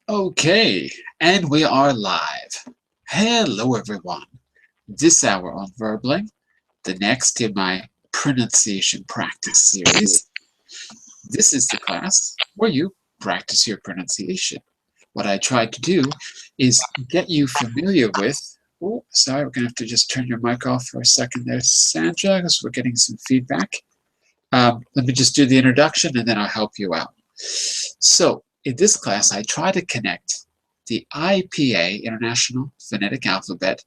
Okay, and we are live. Hello, everyone. This hour on Verbling, the next in my pronunciation practice series. This is the class where you practice your pronunciation. What I tried to do is get you familiar with. Oh, sorry, we're going to have to just turn your mic off for a second there, Sandra, because we're getting some feedback. Let me just do the introduction and then I'll help you out. So, in this class, I try to connect the IPA, International Phonetic Alphabet,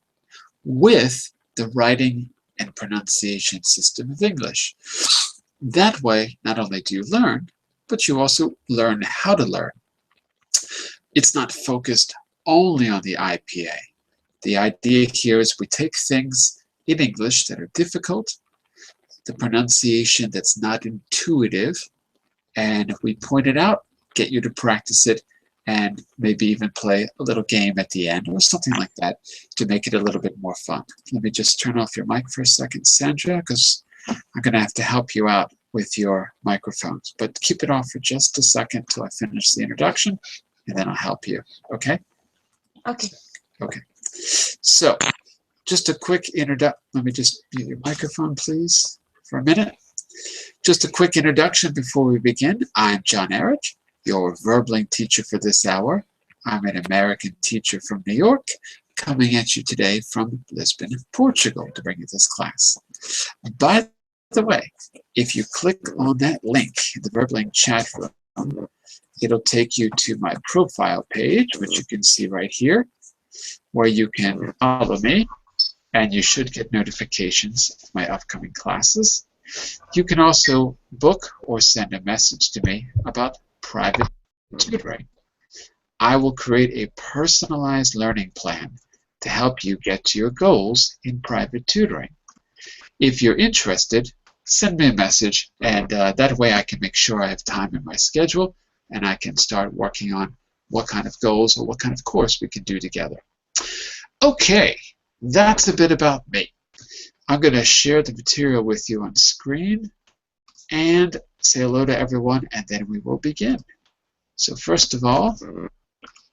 with the writing and pronunciation system of English. That way, not only do you learn, but you also learn how to learn. It's not focused only on the IPA. The idea here is we take things in English that are difficult, the pronunciation that's not intuitive, and we point it out, get you to practice it, and maybe even play a little game at the end or something like that to make it a little bit more fun. Let me just turn off your mic for a second, Sandra, because I'm going to have to help you out with your microphones. But keep it off for just a second till I finish the introduction, and then I'll help you. Okay? Okay. Okay. So, just a quick introduction. Let me just mute your microphone, please, for a minute. Just a quick introduction before we begin. I'm John Eric, your Verbling teacher for this hour. I'm an American teacher from New York, coming at you today from Lisbon, Portugal, to bring you this class. By the way, if you click on that link in the Verbling chat room, it'll take you to my profile page, which you can see right here, where you can follow me, and you should get notifications of my upcoming classes. You can also book or send a message to me about private tutoring. I will create a personalized learning plan to help you get to your goals in private tutoring. If you're interested, send me a message, and that way I can make sure I have time in my schedule and I can start working on what kind of goals or what kind of course we can do together. Okay, that's a bit about me. I'm going to share the material with you on screen and say hello to everyone, and then we will begin. So first of all,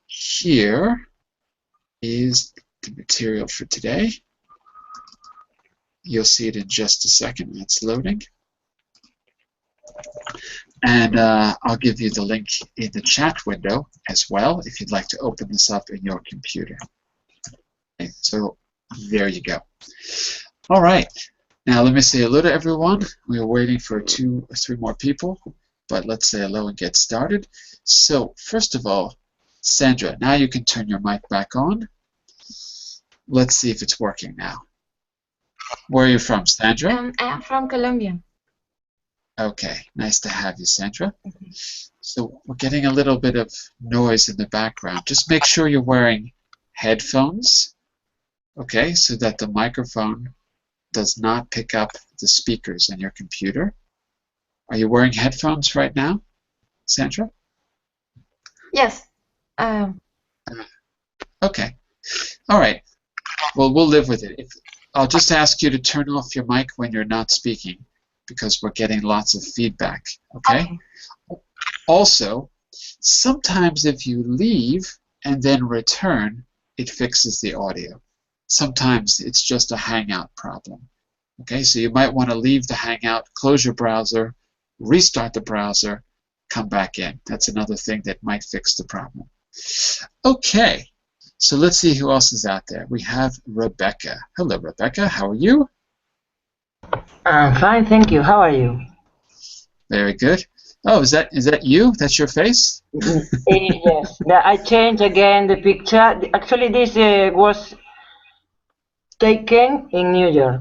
here is the material for today. You'll see it in just a second. It's loading. And I'll give you the link in the chat window as well if you'd like to open this up in your computer. Okay, so there you go. All right. Now let me say hello to everyone. We are waiting for 2 or 3 more people, but let's say hello and get started. So first of all, Sandra, now you can turn your mic back on. Let's see if it's working now. Where are you from, Sandra? I am from Colombia. Okay, nice to have you, Sandra. So we're getting a little bit of noise in the background. Just make sure you're wearing headphones, okay, so that the microphone does not pick up the speakers in your computer. Are you wearing headphones right now, Sandra? Yes. Okay. All right. Well, we'll live with it. I'll just ask you to turn off your mic when you're not speaking because we're getting lots of feedback, okay? Also, sometimes if you leave and then return, it fixes the audio. Sometimes it's just a Hangout problem. Okay, so you might want to leave the Hangout, close your browser, restart the browser, come back in. That's another thing that might fix the problem. Okay, so let's see who else is out there. We have Rebecca. Hello, Rebecca. How are you? I'm fine, thank you. How are you? Very good. Oh, is that you? That's your face? Yes, I changed again the picture. Actually, this was taken in New York.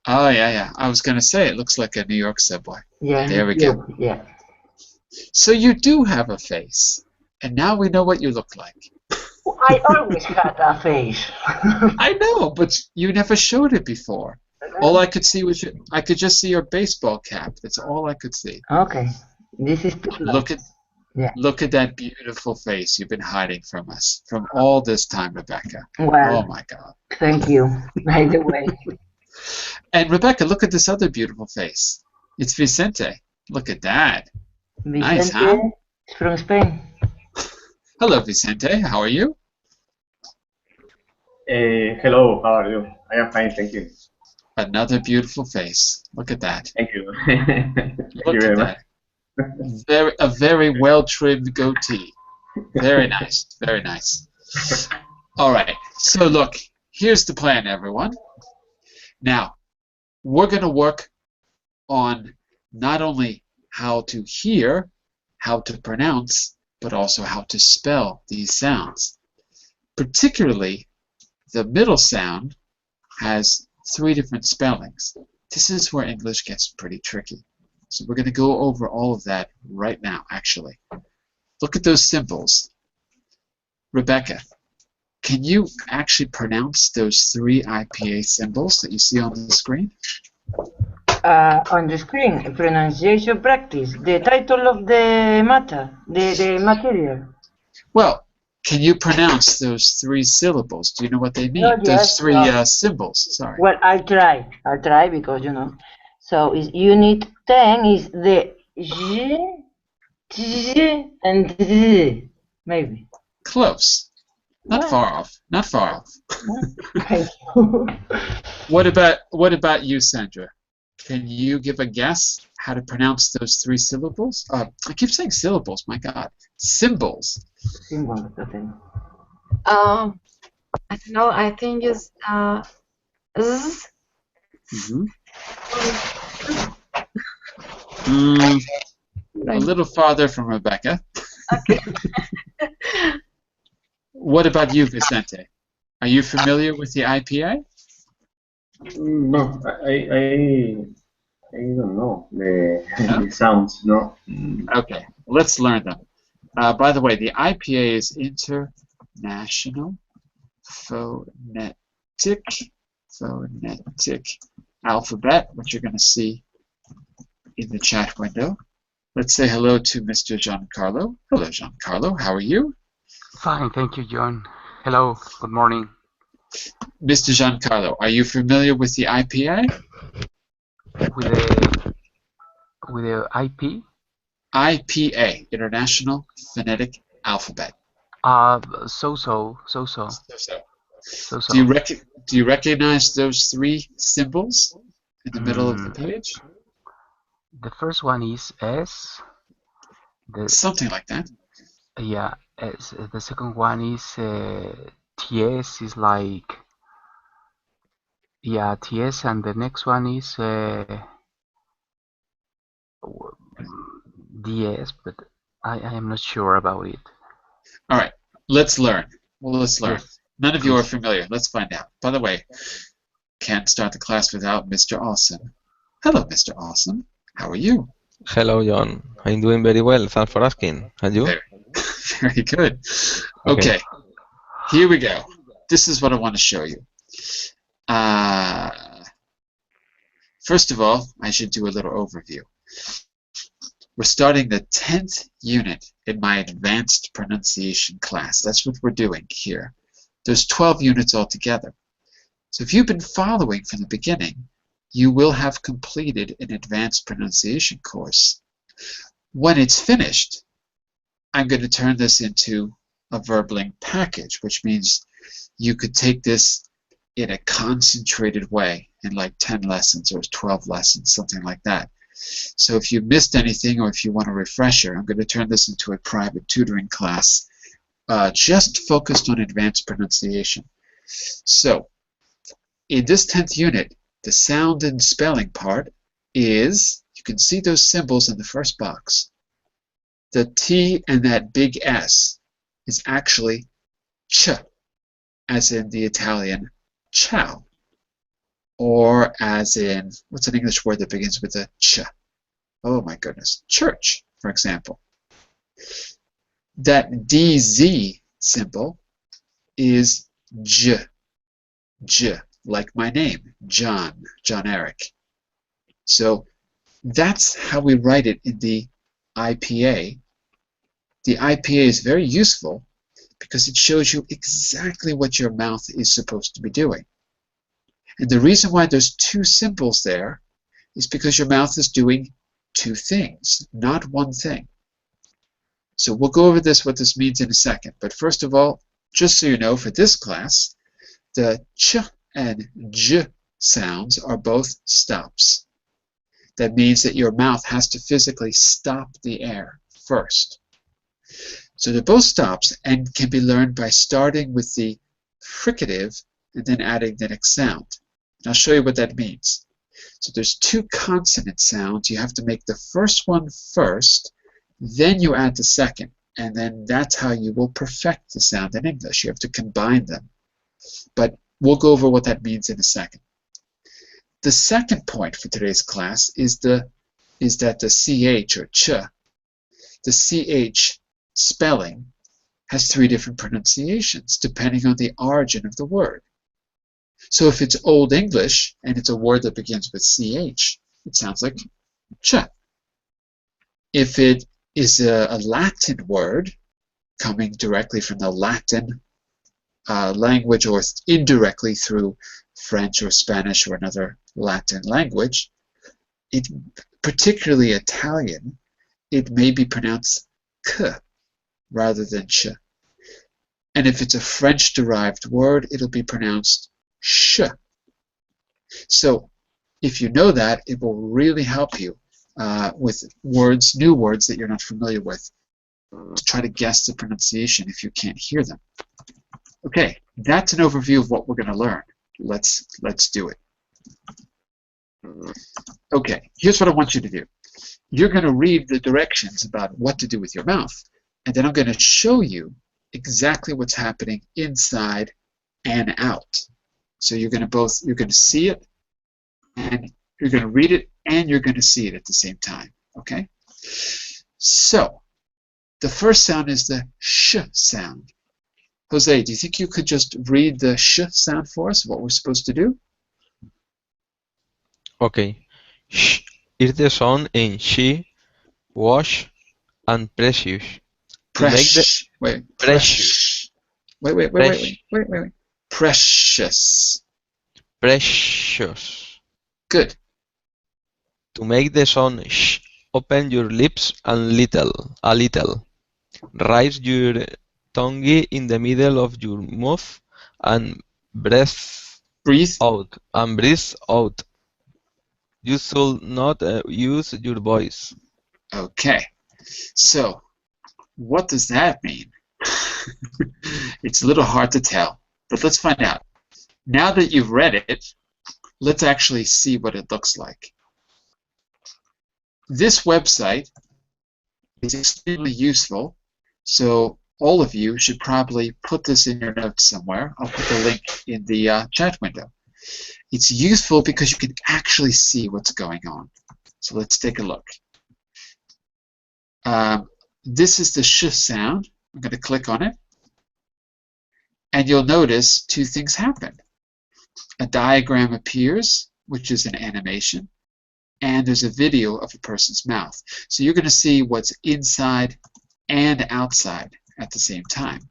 Oh, yeah. I was going to say, it looks like a New York subway. Yeah. There we go. Yeah. So you do have a face, and now we know what you look like. I always had a face. I know, but you never showed it before. All I could see was I could just see your baseball cap. That's all I could see. Okay. This is Look at that beautiful face you've been hiding from us from all this time, Rebecca. Well, oh my God. Thank you. By the way. And Rebecca, look at this other beautiful face. It's Vicente. Look at that. Nice, Vicente huh? is from Spain. Hello, Vicente. How are you? Hello, how are you? I am fine, thank you. Another beautiful face. Look at that. Thank you. Thank Look you at very much. that. A very well-trimmed goatee. Very nice. Very nice. All right. So look, here's the plan, everyone. Now, we're going to work on not only how to hear, how to pronounce, but also how to spell these sounds. Particularly, the middle sound has 3 different spellings. This is where English gets pretty tricky. So we're going to go over all of that right now, actually. Look at those symbols. Rebecca, can you actually pronounce those 3 IPA symbols that you see on the screen? On the screen, pronunciation practice, the title of the matter, the material. Well, can you pronounce those 3 syllables? Do you know what they mean? Oh, yes, Those 3 yeah. symbols, sorry. Well, I'll try because, you know. So is unit 10 is the J, T, and Z, maybe. Close. Not What? far off. Not far off. Thank you. What about you, Sandra? Can you give a guess how to pronounce those 3 syllables? I keep saying syllables, my God. Symbols. Symbol, okay. I don't know. I think it's Z. A little farther from Rebecca. Okay. What about you, Vicente? Are you familiar with the IPA? No, I don't know the sounds. No. Okay, let's learn them. By the way, the IPA is International Phonetic Alphabet, which you're going to see in the chat window. Let's say hello to Mr. Giancarlo. Hello, Giancarlo. How are you? Fine, thank you, John. Hello, good morning. Mr. Giancarlo, are you familiar with the IPA? With the IP? IPA, International Phonetic Alphabet. So. Do you recognize those 3 symbols in the middle of the page? The first one is S. Something like that. Yeah, S. The second one is TS is like, yeah, TS, and the next one is DS, but I am not sure about it. All right, let's learn. Well, let's learn. Yes. None of you are familiar. Let's find out. By the way, can't start the class without Mr. Awesome. Hello, Mr. Awesome. How are you? Hello, John. I'm doing very well. Thanks for asking. And you? Very good. Okay, here we go. This is what I want to show you. First of all, I should do a little overview. We're starting the 10th unit in my advanced pronunciation class. That's what we're doing here. There's 12 units altogether. So if you've been following from the beginning, you will have completed an advanced pronunciation course. When it's finished, I'm going to turn this into a Verbling package, which means you could take this in a concentrated way in like 10 lessons or 12 lessons, something like that. So if you missed anything or if you want a refresher, I'm going to turn this into a private tutoring class just focused on advanced pronunciation. So in this 10th unit, the sound and spelling part is, you can see those symbols in the first box. The T and that big S is actually ch, as in the Italian ciao, or as in, what's an English word that begins with a ch? Oh my goodness, church, for example. That DZ symbol is j, like my name, John Eric. So that's how we write it in the IPA. The IPA is very useful because it shows you exactly what your mouth is supposed to be doing. And the reason why there's two symbols there is because your mouth is doing two things, not one thing. So we'll go over this, what this means in a second. But first of all, just so you know, for this class, the ch and j sounds are both stops. That means that your mouth has to physically stop the air first. So they're both stops and can be learned by starting with the fricative and then adding the next sound. And I'll show you what that means. So there's two consonant sounds. You have to make the first one first, then you add the second, and then that's how you will perfect the sound in English. You have to combine them. But we'll go over what that means in a second. The second point for today's class is that the CH or ch, the CH spelling has three different pronunciations depending on the origin of the word. So if it's Old English and it's a word that begins with CH, it sounds like ch. If it is a Latin word coming directly from the Latin language or indirectly through French or Spanish or another Latin language, particularly Italian, it may be pronounced k rather than ch. And if it's a French-derived word, it'll be pronounced sh. So if you know that, it will really help you with words, new words that you're not familiar with, to try to guess the pronunciation if you can't hear them. Okay, that's an overview of what we're going to learn. Let's do it. Okay, here's what I want you to do. You're going to read the directions about what to do with your mouth, and then I'm going to show you exactly what's happening inside and out. So you're going to see it, and you're going to read it, and you're going to see it at the same time. Okay? So the first sound is the sh sound. Jose, do you think you could just read the sh sound for us, what we're supposed to do? Okay. Sh is the sound in she, wash, and precious. To make the Precious. Wait. Precious. precious. Good. To make the sound sh, open your lips a little. Raise your tongue in the middle of your mouth and breathe out. You should not use your voice. Okay. So, what does that mean? It's a little hard to tell, but let's find out. Now that you've read it, let's actually see what it looks like. This website is extremely useful, so all of you should probably put this in your notes somewhere. I'll put the link in the chat window. It's useful because you can actually see what's going on. So let's take a look. This is the sh sound. I'm going to click on it. And you'll notice two things happen. A diagram appears, which is an animation, and there's a video of a person's mouth. So you're going to see what's inside and outside at the same time.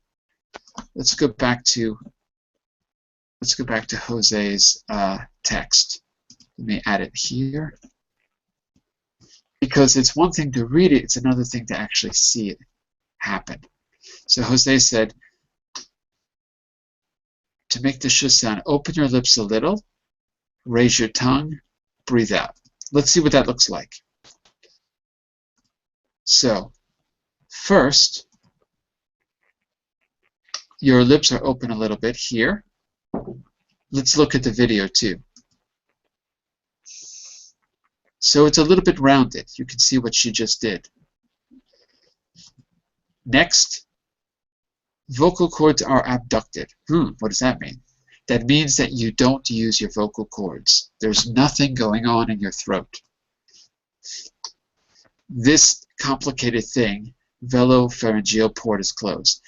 Let's go back to Jose's text. Let me add it here. Because it's one thing to read it, it's another thing to actually see it happen. So Jose said, to make the sh sound, open your lips a little, raise your tongue, breathe out. Let's see what that looks like. So, first, your lips are open a little bit here. Let's look at the video too. So it's a little bit rounded. You can see what she just did. Next, vocal cords are abducted. What does that mean? That means that you don't use your vocal cords. There's nothing going on in your throat. This complicated thing, velopharyngeal port, is closed.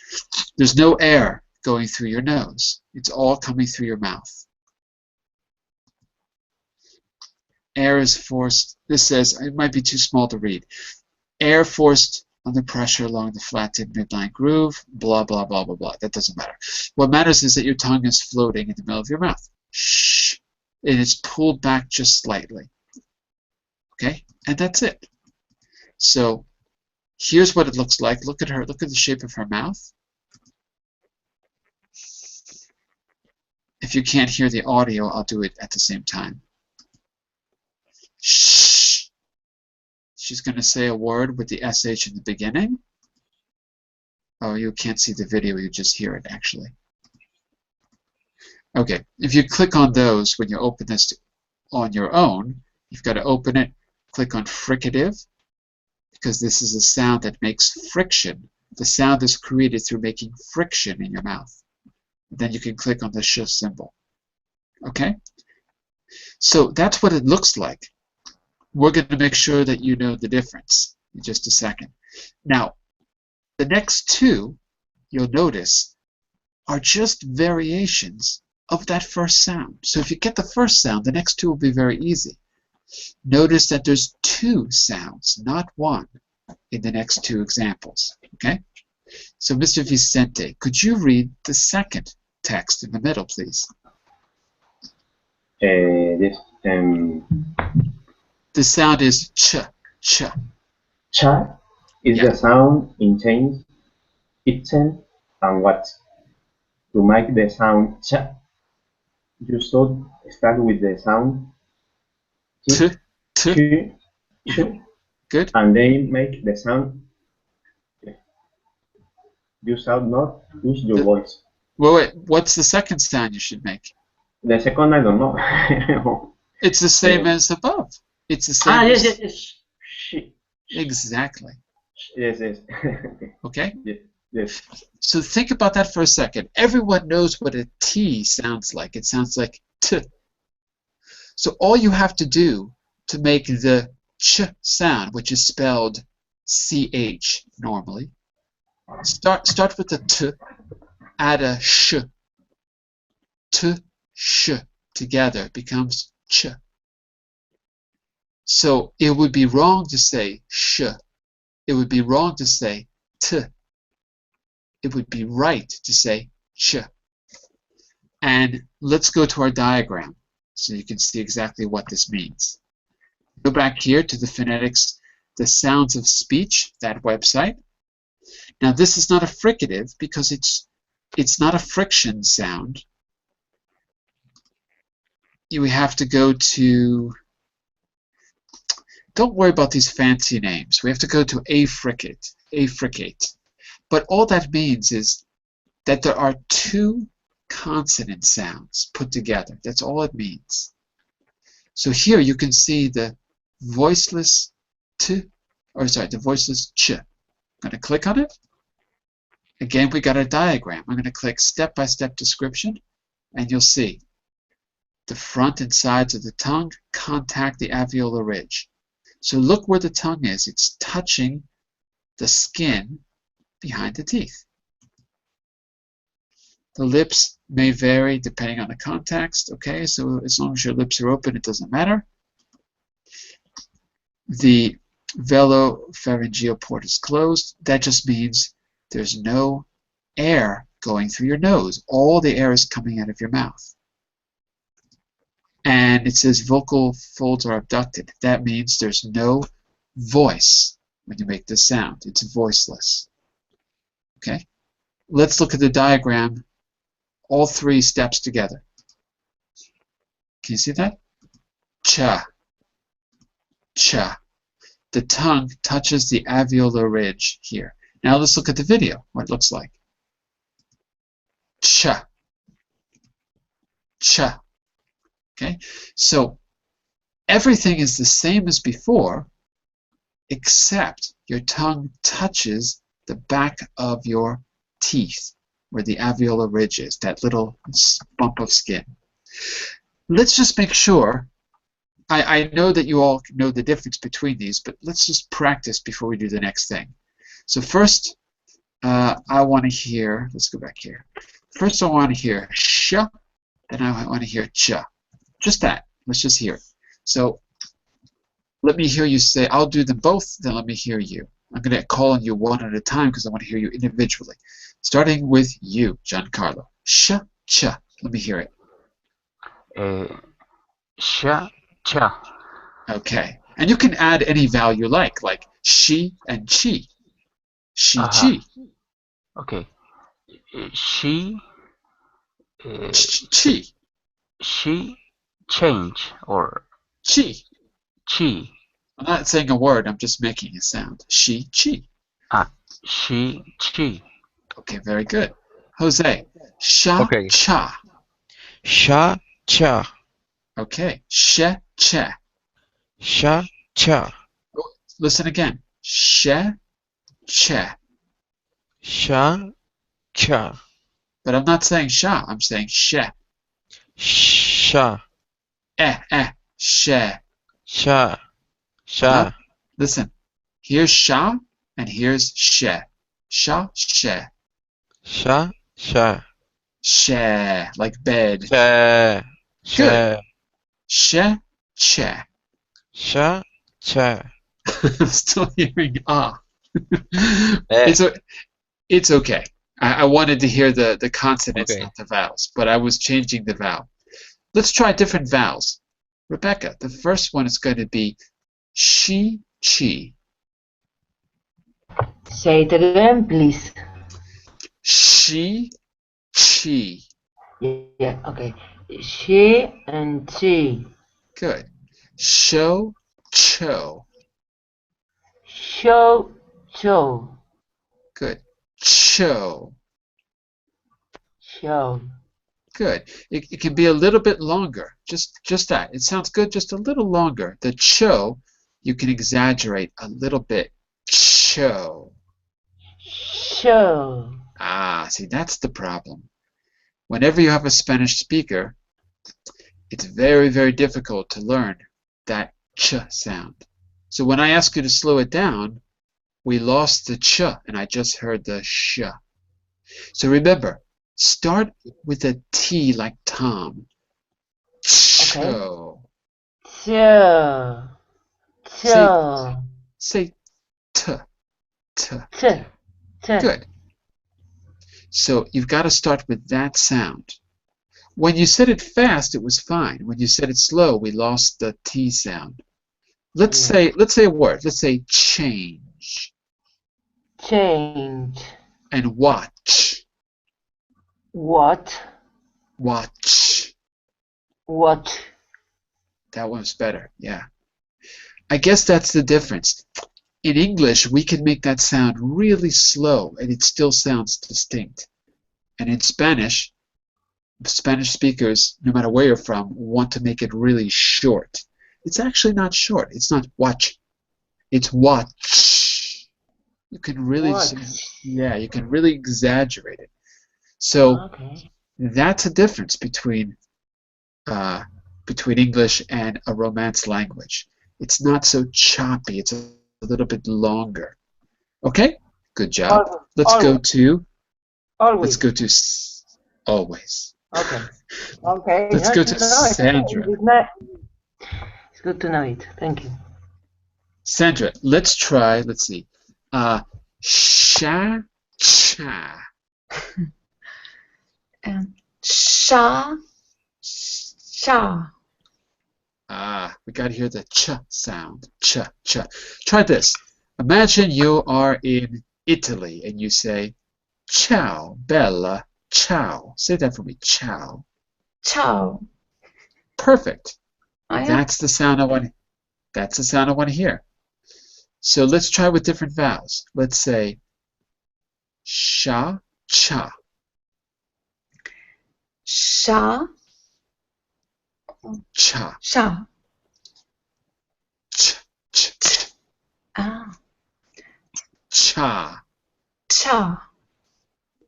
There's no air going through your nose. It's all coming through your mouth. Air is forced. This says, it might be too small to read. Air forced under pressure along the flattened midline groove, blah, blah, blah, blah, blah. That doesn't matter. What matters is that your tongue is floating in the middle of your mouth. Shh. and it's pulled back just slightly. Okay, and that's it. So here's what it looks like. Look at her. Look at the shape of her mouth. If you can't hear the audio, I'll do it at the same time. Shh. She's going to say a word with the SH in the beginning. Oh, you can't see the video, you just hear it, actually. Okay, if you click on those when you open this on your own, you've got to open it, click on fricative, because this is a sound that makes friction. The sound is created through making friction in your mouth. Then you can click on the sh symbol. Okay? So that's what it looks like. We're going to make sure that you know the difference in just a second. Now, the next two, you'll notice, are just variations of that first sound. So if you get the first sound, the next two will be very easy. Notice that there's two sounds, not one, in the next two examples. Okay? So Mr. Vicente, could you read the second text in the middle, please? Yes. The sound is ch, ch. Cha is Yeah. the sound in change, itchen, and what. To make the sound cha, you should start with the sound T, t. ch, ch, Good. and then make the sound. You should not use your voice. Wait, what's the second sound you should make? The second, I don't know. It's the same as above. It's the same. Yes, as- yes, yes. Sh- Exactly. Yes, yes. Okay? Yes, yes. So think about that for a second. Everyone knows what a T sounds like. It sounds like T. So all you have to do to make the ch sound, which is spelled CH normally, start with the T, add a sh. T, sh together becomes ch. So it would be wrong to say sh. It would be wrong to say t. It would be right to say ch. And let's go to our diagram so you can see exactly what this means. Go back here to the phonetics, the sounds of speech, that website. Now this is not a fricative because it's not a friction sound. We have to go to, don't worry about these fancy names. We have to go to affricate. But all that means is that there are two consonant sounds put together. That's all it means. So here you can see the voiceless t, or sorry, the voiceless ch. I'm going to click on it. Again, we got a diagram. I'm going to click step-by-step description, and you'll see the front and sides of the tongue contact the alveolar ridge. So look where the tongue is. It's touching the skin behind the teeth. The lips may vary depending on the context. Okay, so as long as your lips are open, it doesn't matter. The velopharyngeal port is closed. That just means there's no air going through your nose. All the air is coming out of your mouth. And it says vocal folds are abducted. That means there's no voice when you make this sound. It's voiceless. Okay? Let's look at the diagram, all three steps together. Can you see that? Cha. Cha. The tongue touches the alveolar ridge here. Now let's look at the video, what it looks like. Cha. Cha. Okay, so everything is the same as before, except your tongue touches the back of your teeth, where the alveolar ridge is, that little bump of skin. Let's just make sure, I know that you all know the difference between these, but let's just practice before we do the next thing. So first, I want to hear, let's go back here. First I want to hear sh, then I want to hear cha. Just that. Let's just hear it. So let me hear you say, I'll do them both, then let me hear you. I'm going to call on you one at a time because I want to hear you individually. Starting with you, Giancarlo. Sh, cha. Let me hear it. Sha, cha. Okay. And you can add any vowel you like she and chi. She, Uh-huh. chi. Okay. She, uh, Chi. she change or Chi. chi. I'm not saying a word, I'm just making a sound. She, chi. She, chi. Okay, very good. Jose, sha, Okay. cha. Sha, cha. Okay, she, che. Sha, cha. Listen again. She, che. Sha, cha. But I'm not saying sha, I'm saying she. Sha, She. sha, sha. Listen, here's sha and here's she. Sha, she. Sha, sha. She, like bed. Cha, cha. She, che. Sha, cha. I'm still hearing ah. Eh. It's okay. I wanted to hear the consonants, Okay. not the vowels, but I was changing the vowel. Let's try different vowels. Rebecca, the first one is going to be she, chi. Say it again, please. She, chi. Yeah, okay. She and she. Good. Show, cho. Show, show, Good. Cho. show. Good. It can be a little bit longer. Just that. It sounds good just a little longer. The cho, you can exaggerate a little bit. Cho. Show. Ah, see, that's the problem. Whenever you have a Spanish speaker, it's very, very difficult to learn that ch sound. So when I ask you to slow it down, we lost the ch and I just heard the sh. So remember, start with a T like Tom. Cho. Cho. Cho. Say t. T. T. T. Good. So you've got to start with that sound. When you said it fast, it was fine. When you said it slow, we lost the T sound. Let's say a word. Let's say change Change. and watch. What? Watch. What? That one's better. Yeah. I guess that's the difference. In English, we can make that sound really slow and it still sounds distinct. And in Spanish, Spanish speakers, no matter where you're from, want to make it really short. It's actually not short. It's not watch. It's watch. You can really, yeah, you can really exaggerate it. So Okay. that's a difference between English and a Romance language. It's not so choppy. It's a little bit longer. Okay, good job. Let's go to Always. always. Okay. Okay. Let's go to Sandra. It's good to know it. Thank you. Sandra, let's try. Let's see. Sha, cha. Sha, sha. Ah, we got to hear the ch sound. Ch, ch. Try this. Imagine you are in Italy and you say, ciao, bella, ciao. Say that for me, ciao. Ciao. Perfect. Yeah. That's the sound I want. That's the sound I want to hear. So let's try with different vowels. Let's say sha, cha. Sha, Cha. sha. Ch, ch, ch. Ah, Cha. cha.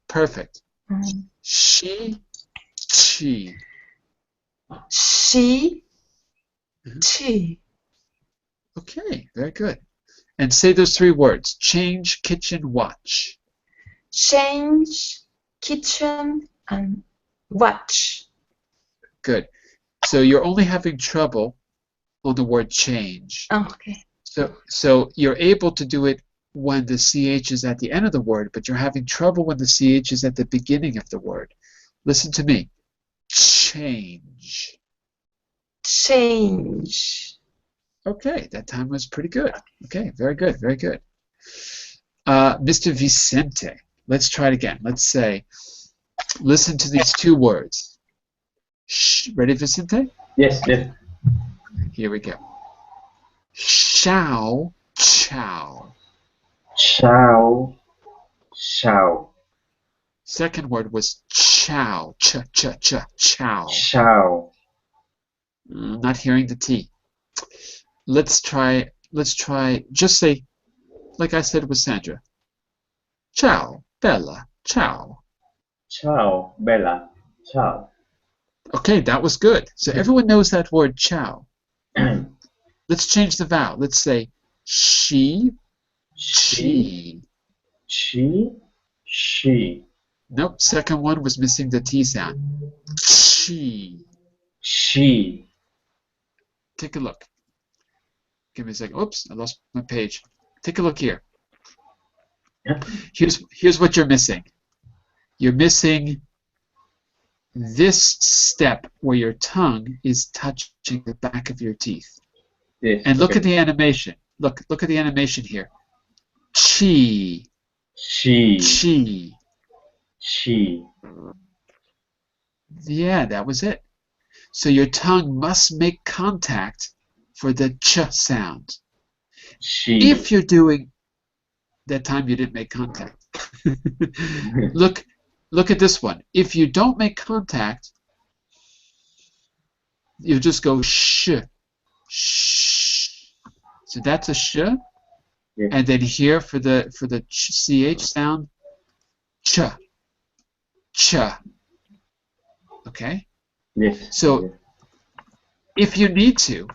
Perfect. Mm. She, chi. She, Mhm. chi. Okay, very good. And say those three words. Change, kitchen, watch. Change, kitchen, and watch. Good. So you're only having trouble on the word change. Oh, okay. So you're able to do it when the CH is at the end of the word, but you're having trouble when the CH is at the beginning of the word. Listen to me. Change. change. Okay, that time was pretty good. Okay, very good, very good. Mr. Vicente, let's try it again. Let's say, listen to these two words. Ready, Vicente? Yes, yes. Here we go. Xiao, chow. Ciao, ciao, Second word was chow, chow. ciao. Not hearing the T. Let's try, just say, like I said with Sandra. Ciao, Bella, ciao. Ciao, Bella. Ciao. Okay, that was good. So everyone knows that word ciao. Let's change the vowel. Let's say she, She, she. she. Nope, second one was missing the T sound. She. She. Take a look. Give me a second. Oops, I lost my page. Take a look here. Here's what you're missing. You're missing this step where your tongue is touching the back of your teeth. Yes, And look okay. at the animation. Look at the animation here. Chi, She, chi. she. Yeah, that was it. So your tongue must make contact for the ch sound. She. If you're doing that time you didn't make contact. Look at this one. If you don't make contact, you just go sh. Sh. So that's a sh. Yes. And then here for the ch sound, ch. Ch. Okay? Yes. So if you need to,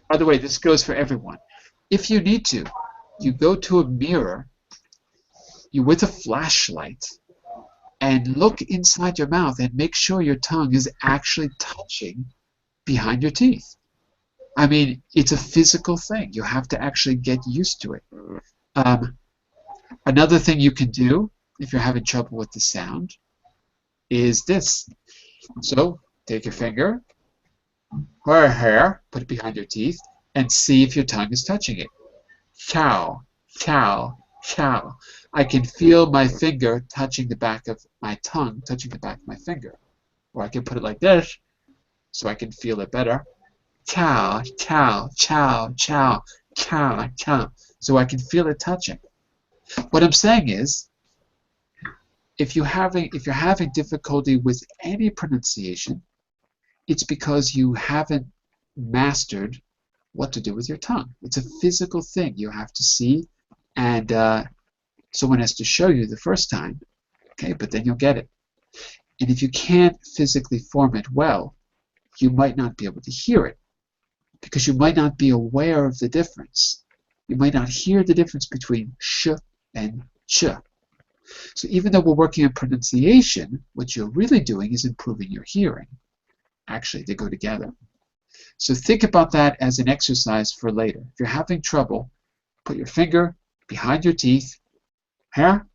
by the way, this goes for everyone. If you need to, you go to a mirror, you with a flashlight, and look inside your mouth and make sure your tongue is actually touching behind your teeth. I mean, it's a physical thing. You have to actually get used to it. Another thing you can do if you're having trouble with the sound is this. So take your finger, or a hair, put it behind your teeth, and see if your tongue is touching it. Chow, chow, chow. I can feel my finger touching the back of my tongue, touching the back of my finger. Or I can put it like this, so I can feel it better. Chow, chow, chow, chow, chow, chow. So I can feel it touching. What I'm saying is, if you're having difficulty with any pronunciation, it's because you haven't mastered what to do with your tongue. It's a physical thing you have to see, and someone has to show you the first time, okay, but then you'll get it. And if you can't physically form it well, you might not be able to hear it, because you might not be aware of the difference. You might not hear the difference between sh and ch. So even though we're working on pronunciation, what you're really doing is improving your hearing. Actually, they go together. So think about that as an exercise for later. If you're having trouble, put your finger behind your teeth, here,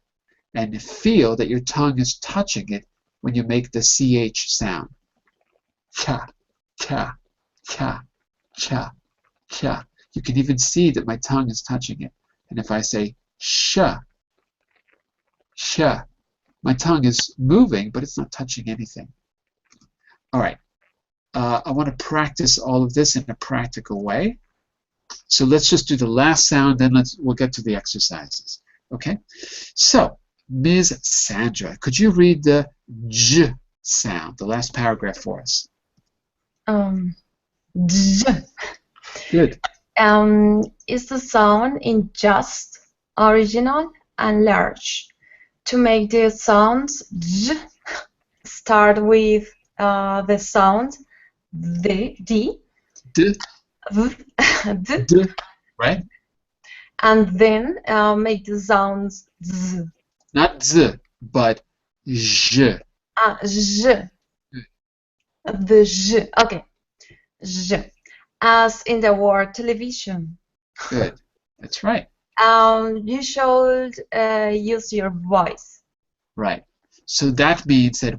and feel that your tongue is touching it when you make the CH sound. Cha, cha, cha, cha, cha. You can even see that my tongue is touching it. And if I say sh, sh, my tongue is moving, but it's not touching anything. All right. I want to practice all of this in a practical way. So let's just do the last sound, then we'll get to the exercises. Okay? So, Ms. Sandra, could you read the j sound, the last paragraph for us? Z. Good. Is the sound in just, original, and large. To make the sounds z, start with the sound d, D, v, d, d, right? and then make the sounds z. Not z, but j. J. The j. Okay. J. As in the word television. Good. That's right. You should use your voice. Right. So that means that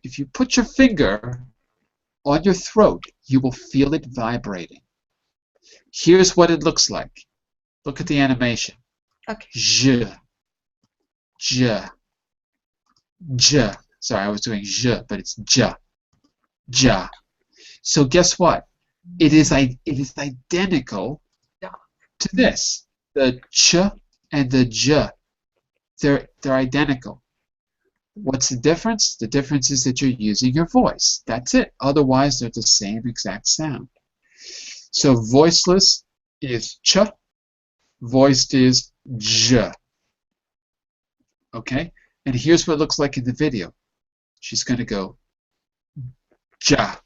if you put your finger on your throat, you will feel it vibrating. Here's what it looks like. Look at the animation. Okay. Je, je, je. Sorry, I was doing je, but it's ja, ja. So guess what? It is identical to this. The ch and the j. They're identical. What's the difference? The difference is that you're using your voice. That's it. Otherwise, they're the same exact sound. So voiceless is ch, voiced is j. Okay? And here's what it looks like in the video. She's going to go ja,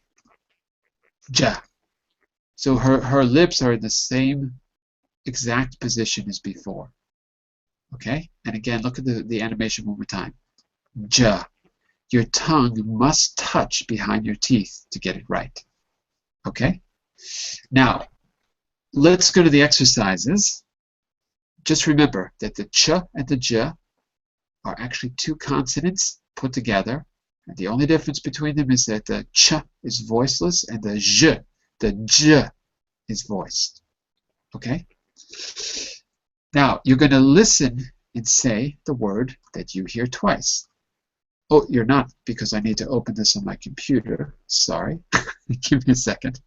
ja. So her lips are in the same exact position as before. Okay? And again, look at the animation one more time. Ja. Your tongue must touch behind your teeth to get it right. Okay? Now, let's go to the exercises. Just remember that the ch and the j are actually two consonants put together. And the only difference between them is that the ch is voiceless and the j is voiced. Okay? Now, you're going to listen and say the word that you hear twice. Oh, you're not, because I need to open this on my computer. Sorry. Give me a second.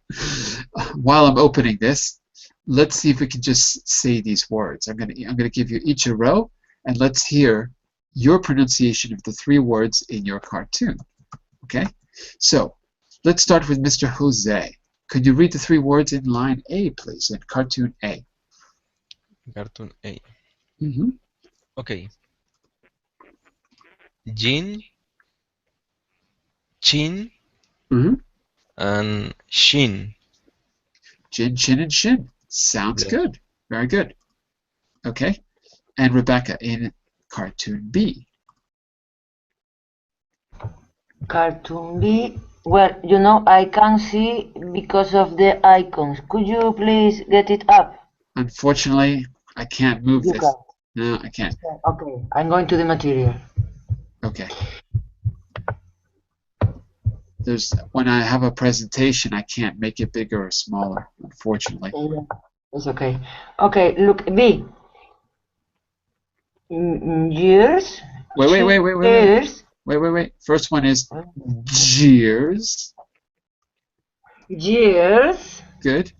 While I'm opening this, let's see if we can just say these words. I'm going to give you each a row, and let's hear your pronunciation of the three words in your cartoon. Okay? So, let's start with Mr. Jose. Could you read the three words in line A, please, in cartoon A? Cartoon A. Mm-hmm. Okay. Jin, chin, Mm-hmm. and shin. Jin, chin, and shin. Sounds Yeah. good. Very good. Okay? And Rebecca, in cartoon B. Cartoon B. Well, you know, I can't see because of the icons. Could you please get it up? Unfortunately, I can't move You this. can. No, I can't. Okay, I'm going to the material. Okay. When I have a presentation, I can't make it bigger or smaller, unfortunately. Yeah, it's okay. Okay, look, B. Years. Wait. Years. Wait. First one is jeers. Years. Good.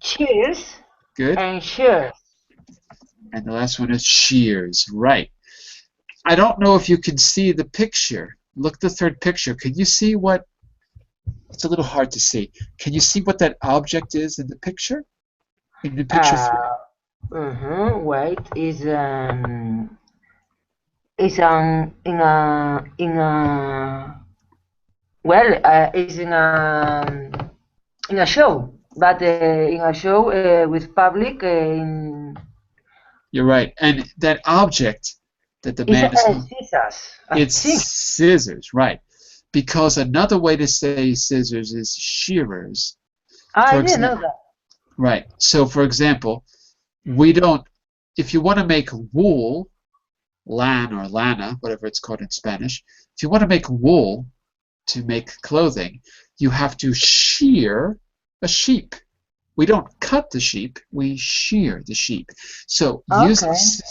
Cheers. Good. And shares. And the last one is shears. Right. I don't know if you can see the picture. Look at the third picture. Can you see what? It's a little hard to see. Can you see what that object is in the picture? In the picture three? Wait, is in a show, but in a show with public in. You're right. And that object that the It's man is scissors. I it's think. scissors, right? Because another way to say scissors is shearers. I For didn't know example- that. Right. So, for example, we don't. If you want to make wool, lan or lana, whatever it's called in Spanish, if you want to make wool to make clothing, you have to shear a sheep. We don't cut the sheep, we shear the sheep. So Okay.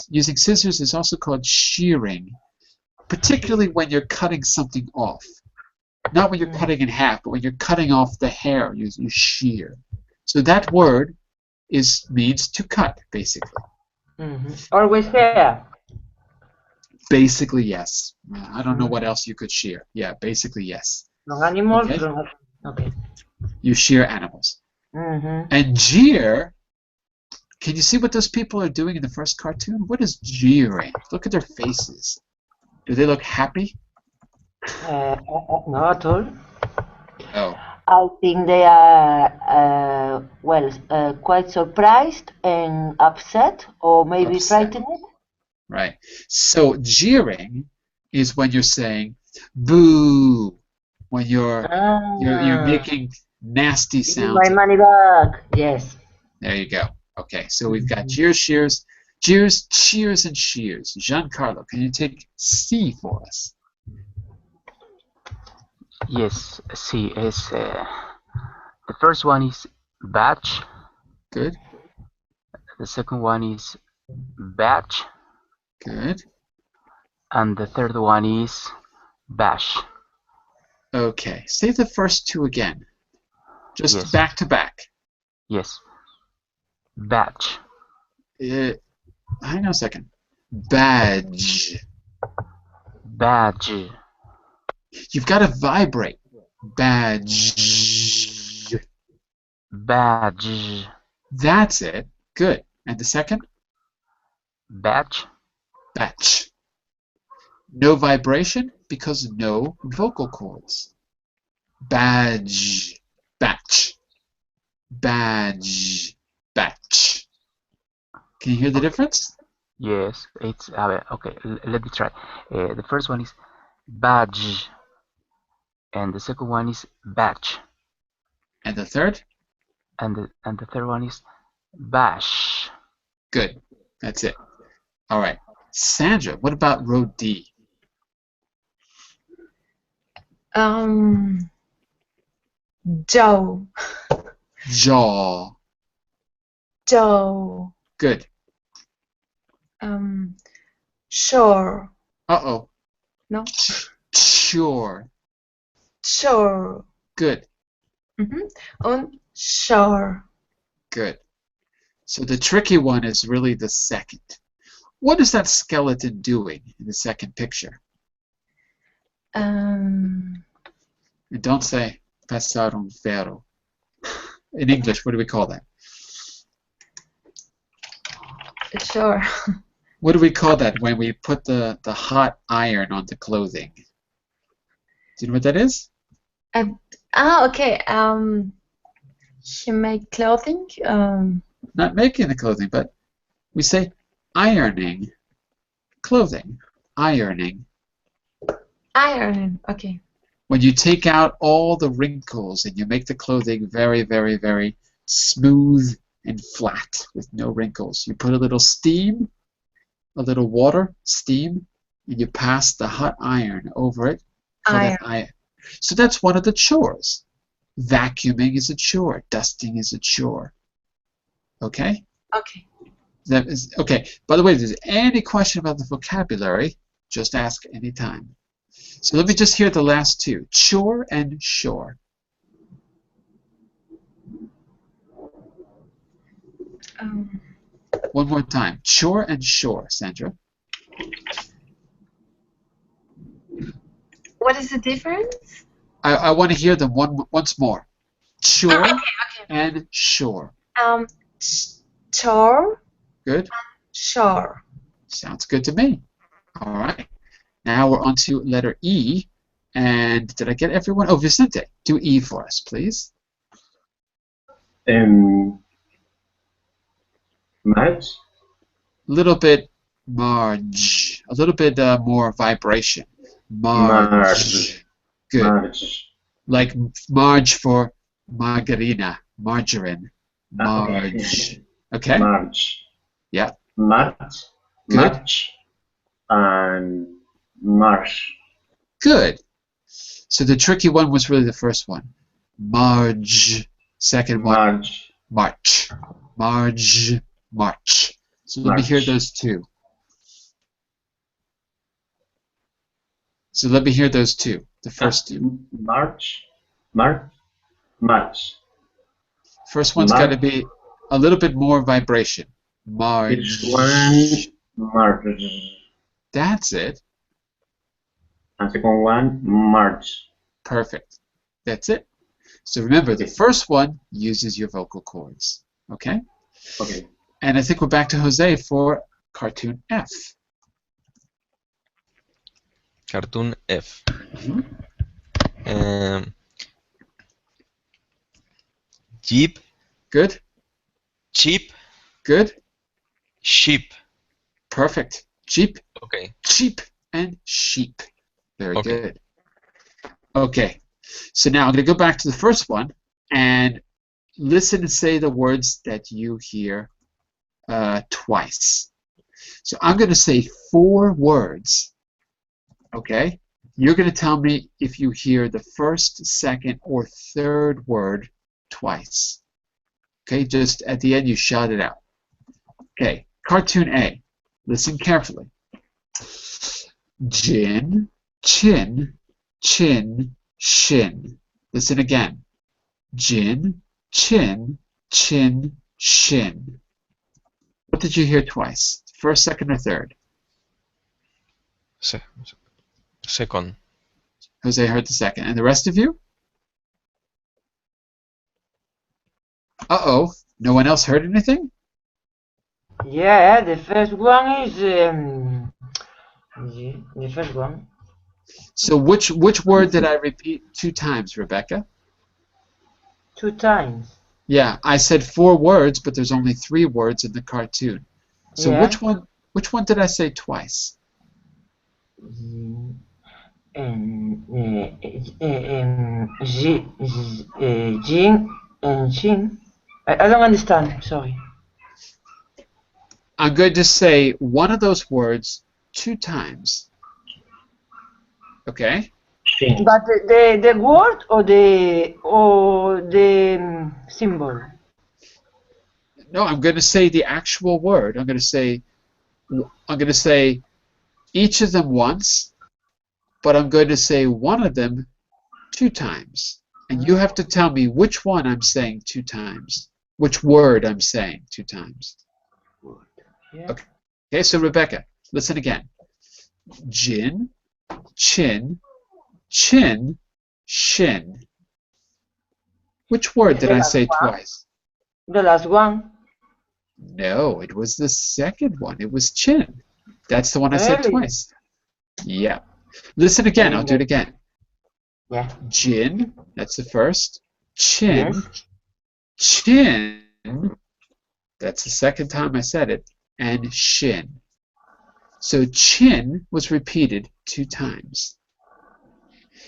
using scissors is also called shearing, particularly when you're cutting something off. Not when you're cutting in half, but when you're cutting off the hair, you shear. So that word means to cut, basically. Always hair. Basically, yes. I don't know what else you could shear. Yeah, basically, yes. From animals. Okay. Okay. You shear animals. And jeer, can you see what those people are doing in the first cartoon? What is jeering? Look at their faces. Do they look happy? Not at all. Oh, I think they are quite surprised and upset, or maybe Upset. frightened. right. So jeering is when you're saying boo, when you're making nasty Give me sounds. my money back. Yes. There you go. Okay, so we've got jeers, shears, jeers, cheers, and shears. Giancarlo, can you take C for us? Yes, see, is the first one is batch, Good. the second one is batch, Good. and the third one is bash. Okay. Say the first two again. Just Yes. back to back. Yes. Batch. Hang on a second. Badge. Badge. You've got to vibrate. Badge. Badge. That's it. Good. And the second? Batch. Batch. No vibration because no vocal cords. Badge. Batch. Badge. Batch. Can you hear the difference? Yes, it's okay. Let me try. The first one is badge, and the second one is batch, And the third? and the third one is bash. Good. That's it. All right. Sandra, what about row D? Joe. Jaw. Joe. Good. Sure. Uh-oh. No. Sure. Sure. Good. Und sure. Good. So the tricky one is really the second. What is that skeleton doing in the second picture? Um, And don't say passar un ferro. In English, what do we call that? sure. What do we call that when we put the hot iron on the clothing? Do you know what that is? Okay. He make clothing. Not making the clothing, but we say ironing clothing. Ironing. Iron. Okay. When you take out all the wrinkles and you make the clothing very, very, very smooth and flat with no wrinkles. You put a little steam, a little water, steam, and you pass the hot iron over it. Iron. So that's one of the chores. Vacuuming is a chore. Dusting is a chore. Okay? Okay. That is okay. By the way, if there's any question about the vocabulary, just ask anytime. So let me just hear the last two. Chore and shore. One more time. Chore and shore, Sandra. What is the difference? I want to hear them once more. Chore Okay. and shore. Chore. Good? Shore. Sounds good to me. All right. Now we're on to letter E. And did I get everyone? Oh, Vicente, do E for us, please. March. Little bit marge. A little bit more vibration. Marge. Good. March. Like Marge for margarina. Margarine. Okay. Marge. Okay? March. Yeah. March. Good. March. And march. Good. So the tricky one was really the first one. Marge. Second one. March. March. Marge. March. So let me hear March. those two. So let me hear those two. The first two. March. March. March. First one's got to be a little bit more vibration. Marge. This one. March. That's it. And second one. March. Perfect. That's it. So remember, the first one uses your vocal cords. Okay? Okay. And I think we're back to Jose for cartoon F. Cartoon F. Jeep, Good? cheap, Good? sheep. Perfect. Jeep, Okay. cheap, and sheep. Very Okay. good. Okay. So now I'm going to go back to the first one and listen and say the words that you hear twice. So I'm going to say 4 words. Okay? You're going to tell me if you hear the first, second, or third word twice. Okay, just at the end you shout it out. Okay, cartoon A. Listen carefully. Jin, chin, chin, shin. Listen again. Jin, chin, chin, shin. What did you hear twice? First, second, or third? Second. Jose heard the second. And the rest of you? Uh-oh. No one else heard anything? Yeah, the first one is the first one. So which word did I repeat 2 times, Rebecca? 2 times. Yeah, I said 4 words, but there's only 3 words in the cartoon. So Yeah. which one did I say twice? Jin and Shin. I don't understand. Sorry. I'm going to say one of those words 2 times. Okay? Shin. But the word or the symbol. No, I'm going to say the actual word. I'm going to say each of them once, but I'm going to say one of them 2 times. And you have to tell me which one I'm saying 2 times. Which word I'm saying 2 times. Yeah. Okay, so Rebecca, listen again. Jin, chin, chin, shin. Which word did I say twice? The last one. No, it was the second one. It was chin. That's the one I said Really? twice. Yeah. Listen again. I'll do it again. Yeah. Jin, that's the first. Chin, Yes. chin, that's the second time I said it. And shin. So chin was repeated 2 times.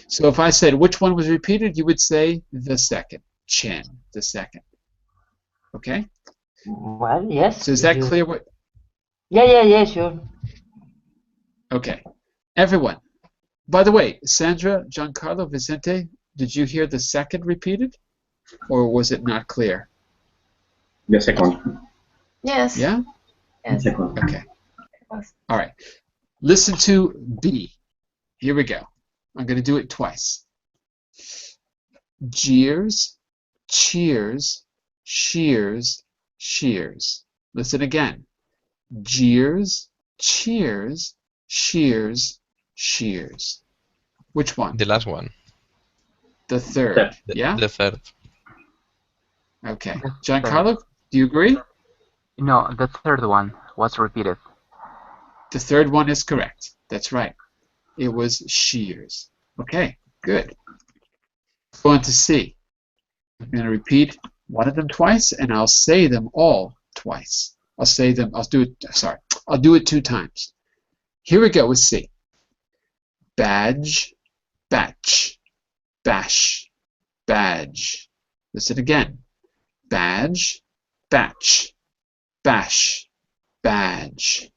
So if I said which one was repeated, you would say the second. Chin, the second. Okay? Well, yes. So is that clear what? Yeah, sure. Okay. Everyone. By the way, Sandra, Giancarlo, Vicente, did you hear the second repeated? Or was it not clear? The second. Yes. Yeah? Yes. Second. Okay. All right. Listen to B. Here we go. I'm going to do it twice. Jeers, cheers, shears, shears. Listen again. Jeers, cheers, shears, shears. Which one? The last one. The third. Third. Yeah? The third. Okay. The Giancarlo, do you agree? No, the third one was repeated. The third one is correct. That's right. It was shears. Okay, good. Go on to C. I'm going to repeat one of them twice, and I'll say them all twice. I'll do it 2 times. Here we go with C. Badge, batch, bash, badge. Listen again. Badge, batch, bash, badge.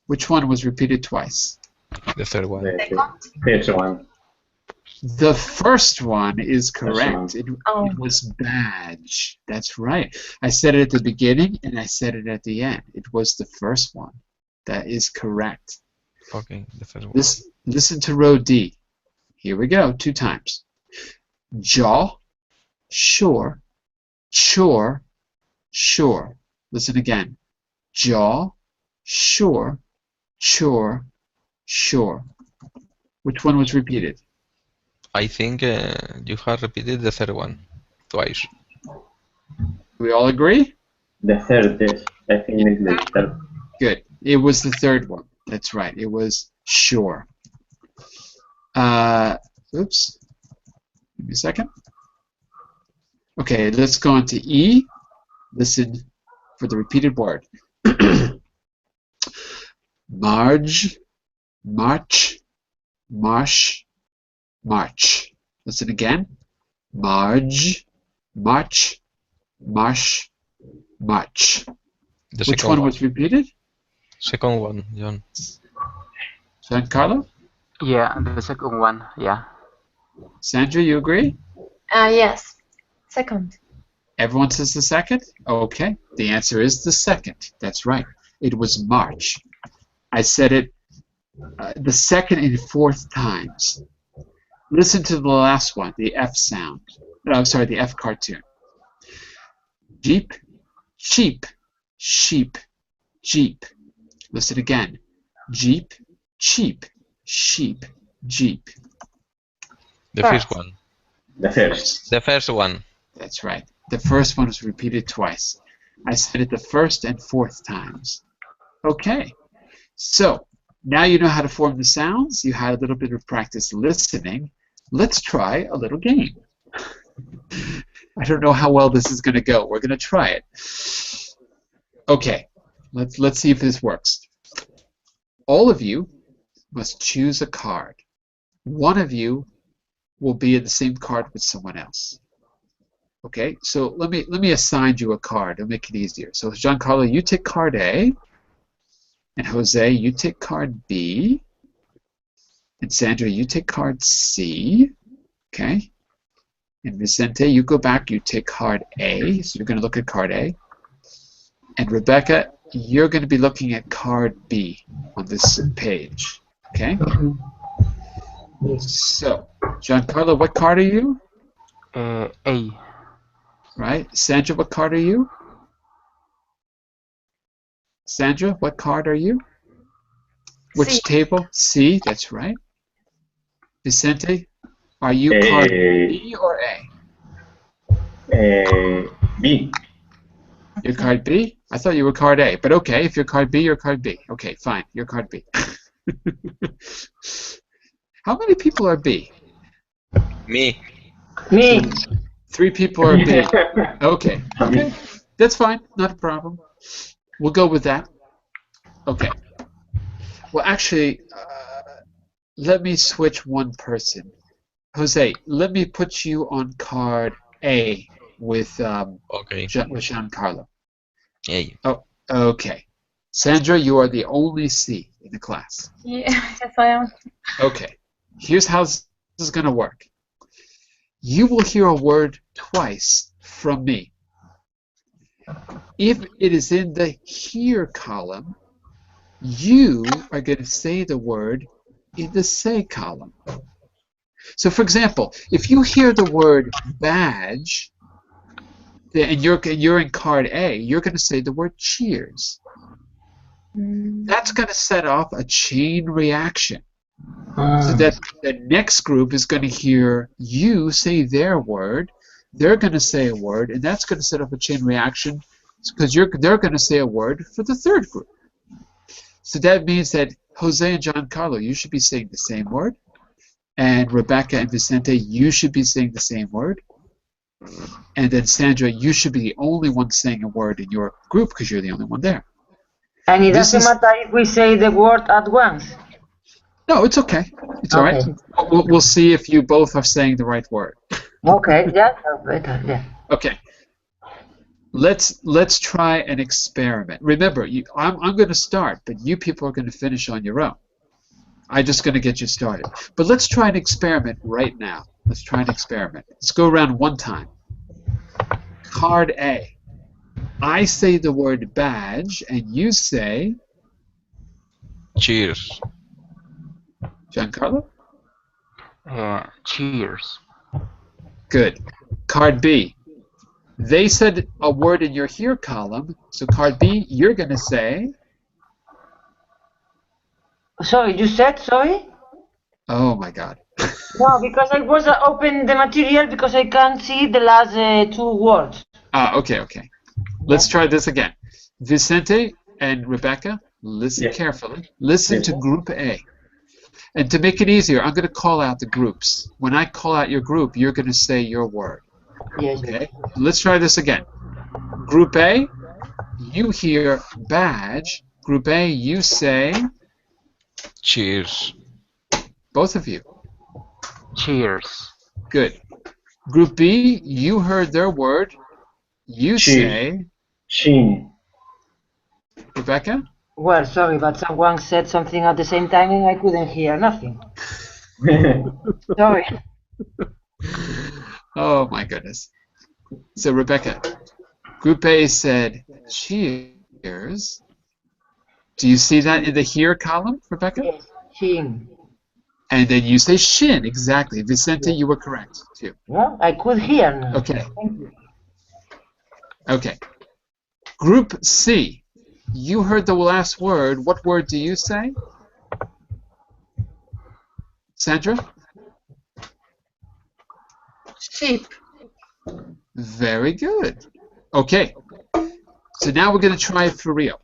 Which one was repeated twice? The third one. The third one. The first one is correct. Oh. It was badge. That's right. I said it at the beginning and I said it at the end. It was the first one. That is correct. Okay, the first one. Listen to row D. Here we go, 2 times. Jaw, sure, chore, sure. Listen again. Jaw, sure, chore, sure. Which one was repeated? I think you have repeated the third one twice. We all agree? The third, yes. I think it's the third. Good. It was the third one. That's right. It was sure. Oops. Give me a second. Okay, let's go on to E. Listen for the repeated word. Marge, march, marsh, march. Listen again. Marge, march, marsh, march. The Which second one was repeated? Second one, John. Giancarlo? Yeah, the second one. Yeah. Sandra, you agree? Yes. Second. Everyone says the second? Okay. The answer is the second. That's right. It was March. I said it the second and fourth times. Listen to the last one, the F sound. I'm sorry, the F cartoon. Jeep, sheep, sheep, Jeep. Listen again. Jeep, cheap, sheep, Jeep. The First. first one. The first. The first one. That's right. The first one was repeated twice. I said it the first and fourth times. Okay. So, now you know how to form the sounds. You had a little bit of practice listening. Let's try a little game. I don't know how well this is going to go. We're going to try it. Okay. Let's see if this works. All of you must choose a card. One of you will be in the same card with someone else. Okay, so let me assign you a card. It'll make it easier. So Giancarlo, you take card A, and Jose, you take card B, and Sandra, you take card C. Okay, and Vicente, you go back. You take card A. So you're going to look at card A, and Rebecca, you're going to be looking at card B on this page. Okay. So Giancarlo, what card are you? A. Right. Sandra, what card are you? Sandra, what card are you? Which C. table? C, that's right. Vicente, are you card B or A? B. You're card B? I thought you were card A, but okay, if you're card B, you're card B. Okay, fine, you're card B. How many people are B? Me. Me. 3 people are B. Okay, okay, that's fine, not a problem. We'll go with that. Okay. Well, actually, let me switch one person. Jose, let me put you on card A with Okay. with Giancarlo. Hey. Oh, okay. Sandra, you are the only C in the class. Yeah, yes, I am. Okay. Here's how this is going to work. You will hear a word twice from me. If it is in the here column, you are going to say the word in the say column. So, for example, if you hear the word badge, and you're in card A, you're going to say the word cheers. That's going to set off a chain reaction. So that the next group is going to hear you say their word, they're going to say a word, and that's going to set off a chain reaction because they're going to say a word for the third group. So that means that Jose and Giancarlo, you should be saying the same word, and Rebecca and Vicente, you should be saying the same word, and then Sandra, you should be the only one saying a word in your group because you're the only one there. And it This doesn't is- matter if we say the word at once. No, it's okay. It's all right. We'll see if you both are saying the right word. Okay, yeah, better, yeah. Okay. Let's try an experiment. Remember, I'm going to start, but you people are going to finish on your own. I'm just going to get you started. But let's try an experiment right now. Let's try an experiment. Let's go around one time. Card A. I say the word badge, and you say, Cheers. Giancarlo? Cheers. Good. Card B. They said a word in your here column, so card B, you're going to say, Sorry, you said sorry? oh my God. No, because I was open the material because I can't see the last 2 words. Okay. Let's try this again. Vicente and Rebecca, listen Yes. carefully. Listen Yes. to Group A. And to make it easier, I'm going to call out the groups. When I call out your group, you're going to say your word. Yes. Okay? Let's try this again. Group A, you hear badge. Group A, you say, Cheers. both of you. Cheers. Good. Group B, you heard their word. You Cheers. say, Shin. Rebecca? Well, sorry, but someone said something at the same time and I couldn't hear nothing. Sorry. Oh my goodness. So Rebecca, Group A said cheers. Do you see that in the here column, Rebecca? Yes, Shin. And then you say shin, exactly. Vicente, you were correct too. No, I could hear now. Okay. Thank you. Okay. Group C, you heard the last word. What word do you say? Sandra? Sheep. Very good. Okay. So now we're going to try it for real.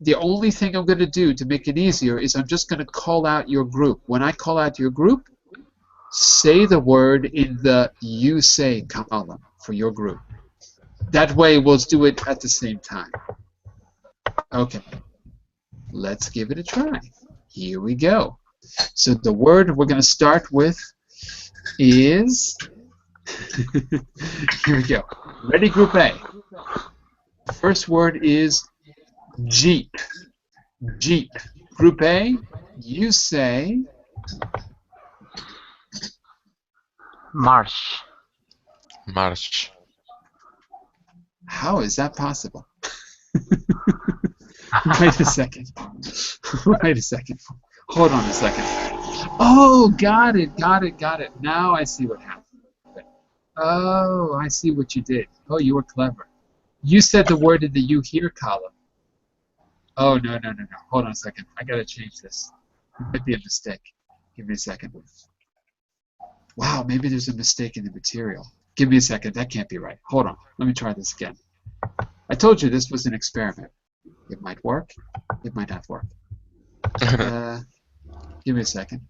The only thing I'm going to do to make it easier is I'm just going to call out your group. When I call out your group, say the word in the you say column for your group. That way we'll do it at the same time. Okay. Let's give it a try. Here we go. So the word we're going to start with is... Here we go. Ready, Group A? First word is Jeep. Jeep. Group A, you say... March. March. How is that possible? Wait a second. Wait a second. Hold on a second. Oh, got it, got it, got it. Now I see what happened. Oh, I see what you did. Oh, you were clever. You said the word in the you here column. Oh, no, no, no, no. Hold on a second. I got to change this. It might be a mistake. Give me a second. Wow, maybe there's a mistake in the material. Give me a second. That can't be right. Hold on. Let me try this again. I told you this was an experiment. It might work. It might not work. Give me a second.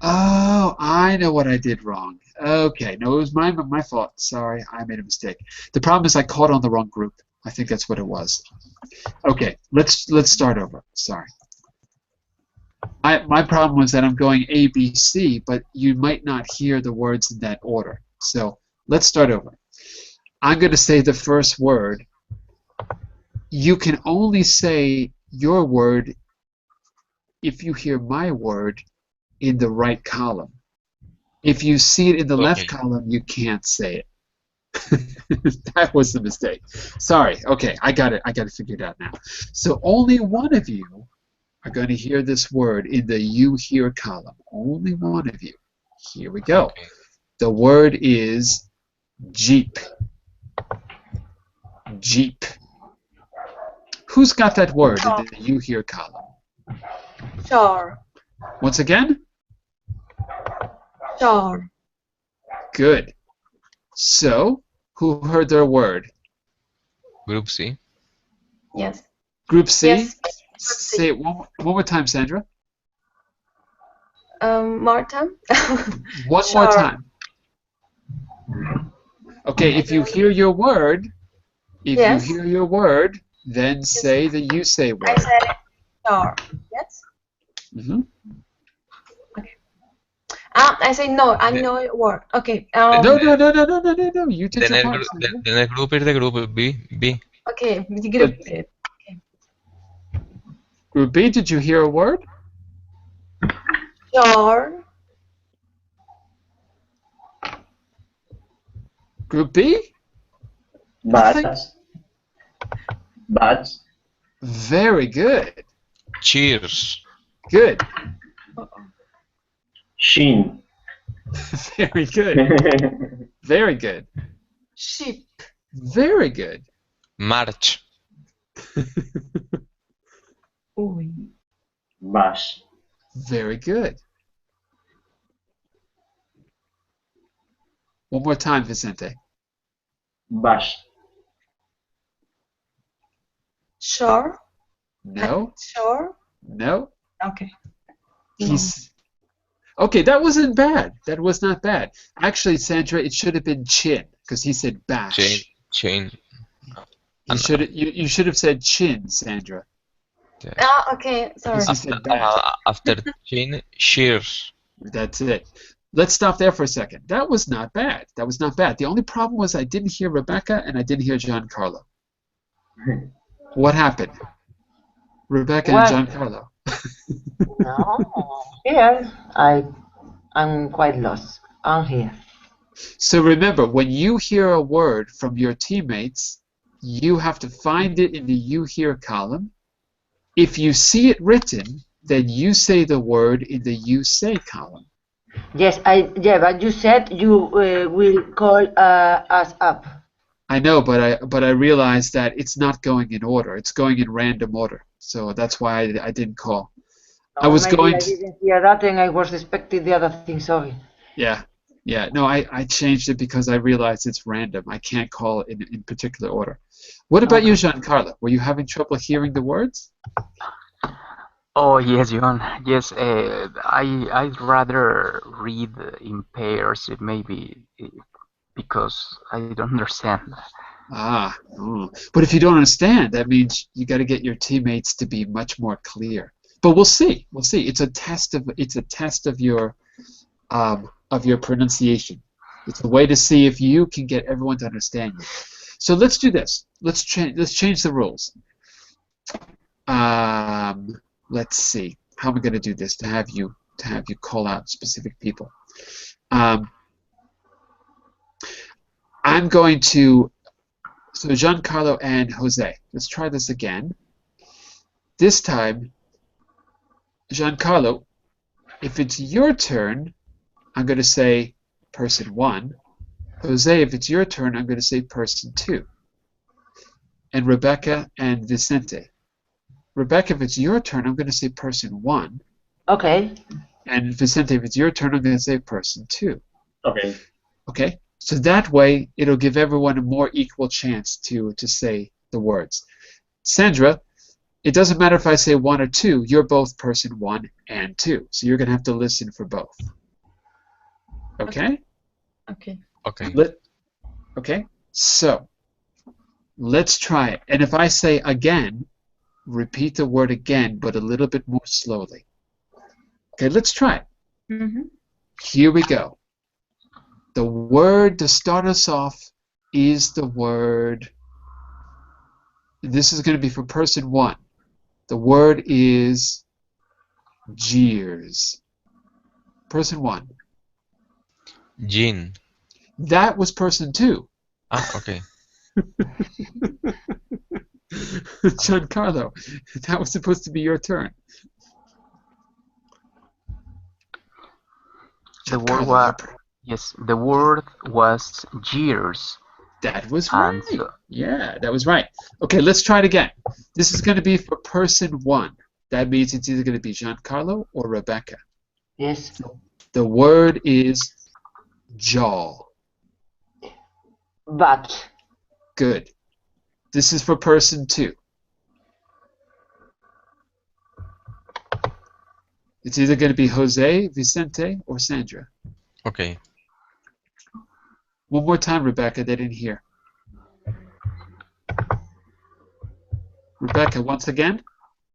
Oh, I know what I did wrong. Okay, no, it was my fault. Sorry, I made a mistake. The problem is I called on the wrong group. I think that's what it was. Okay, let's start over. Sorry. My problem was that I'm going A, B, C, but you might not hear the words in that order. So let's start over. I'm going to say the first word. You can only say your word if you hear my word in the right column. If you see it in the left column, you can't say it. That was the mistake. Sorry. Okay, I got it. I got it figured out now. So only one of you are going to hear this word in the you hear column. Only one of you. Here we go. Okay. The word is Jeep. Jeep. Who's got that word in the you hear column? Sure. Once again? Sure. Good. So, who heard their word? Group C. Yes. Group C? Yes. Say it one more time, Sandra. More time? One Sure. more time. Okay, if you hear your word, Yes. you hear your word, then say the you say I word. said sure. Yes? Mhm. I say no. I know your word. Okay. No, no, no, no, no, no, no, no. You did The your next, part. group, Sandra. the next group is the group B. B. Okay. The group. Group B, did you hear a word? Sure. Group B? Badge. Badge. Very good. Cheers. Good. Shin. Very good. Very good. Sheep. Very good. March. Uy. Bash. Very good. One more time, Vicente. Bash. Sure. No, Sure. no. Okay. He's okay. That wasn't bad. That was not bad. Actually, Sandra, it should have been chin because he said bash. Chain. You should have said chin, Sandra. Ah, okay. Sorry. Because he said bash. After chin, shears. That's it. let's stop there for a second. That was not bad. That was not bad. The only problem was I didn't hear Rebecca and I didn't hear Giancarlo. What happened? Rebecca Well, and Giancarlo. no, here I'm quite lost. I'm here. So remember, when you hear a word from your teammates, you have to find it in the you hear column. If you see it written, then you say the word in the you say column. Yes, but you said you will call us up. I know, but I realized that it's not going in order. It's going in random order. So that's why I didn't call. I was Maybe going I to. didn't hear that and I was expecting the other thing, sorry. Yeah. Yeah. No, I changed it because I realized it's random. I can't call it in particular order. What about you, Giancarlo? Were you having trouble hearing the words? Oh yes, John. Yes, I'd rather read in pairs, maybe because I don't understand. Ah, oh. But if you don't understand, that means you got to get your teammates to be much more clear. But we'll see. We'll see. It's a test of your pronunciation. It's a way to see if you can get everyone to understand you. So let's do this. Let's change the rules. Let's see. How am I going to do this to have you call out specific people? I'm going to. So Giancarlo and Jose. Let's try this again. This time, Giancarlo, if it's your turn, I'm going to say person 1. Jose, if it's your turn, I'm going to say person 2. And Rebecca and Vicente. Rebecca, if it's your turn, I'm going to say person 1. Okay. And Vicente, if it's your turn, I'm going to say person 2. Okay. Okay? So that way, it'll give everyone a more equal chance to say the words. Sandra, it doesn't matter if I say 1 or 2, you're both person 1 and 2. So you're going to have to listen for both. Okay? Okay. Okay. Okay? So, let's try it. And if I say again, repeat the word again, but a little bit more slowly. Okay, let's try it. Mm-hmm. Here we go. The word to start us off is the word. This is going to be for person 1. The word is jeers. Person 1. Jean. That was person 2. Ah, okay. Giancarlo, that was supposed to be your turn. The word Giancarlo, was yes. The word was years. that was And right. Yeah, that was right. Okay, let's try it again. This is going to be for person 1. That means it's either going to be Giancarlo or Rebecca. Yes. The word is jaw. But. Good. This is for person 2. It's either going to be Jose, Vicente, or Sandra. Okay. One more time, Rebecca. They didn't hear. Rebecca, once again?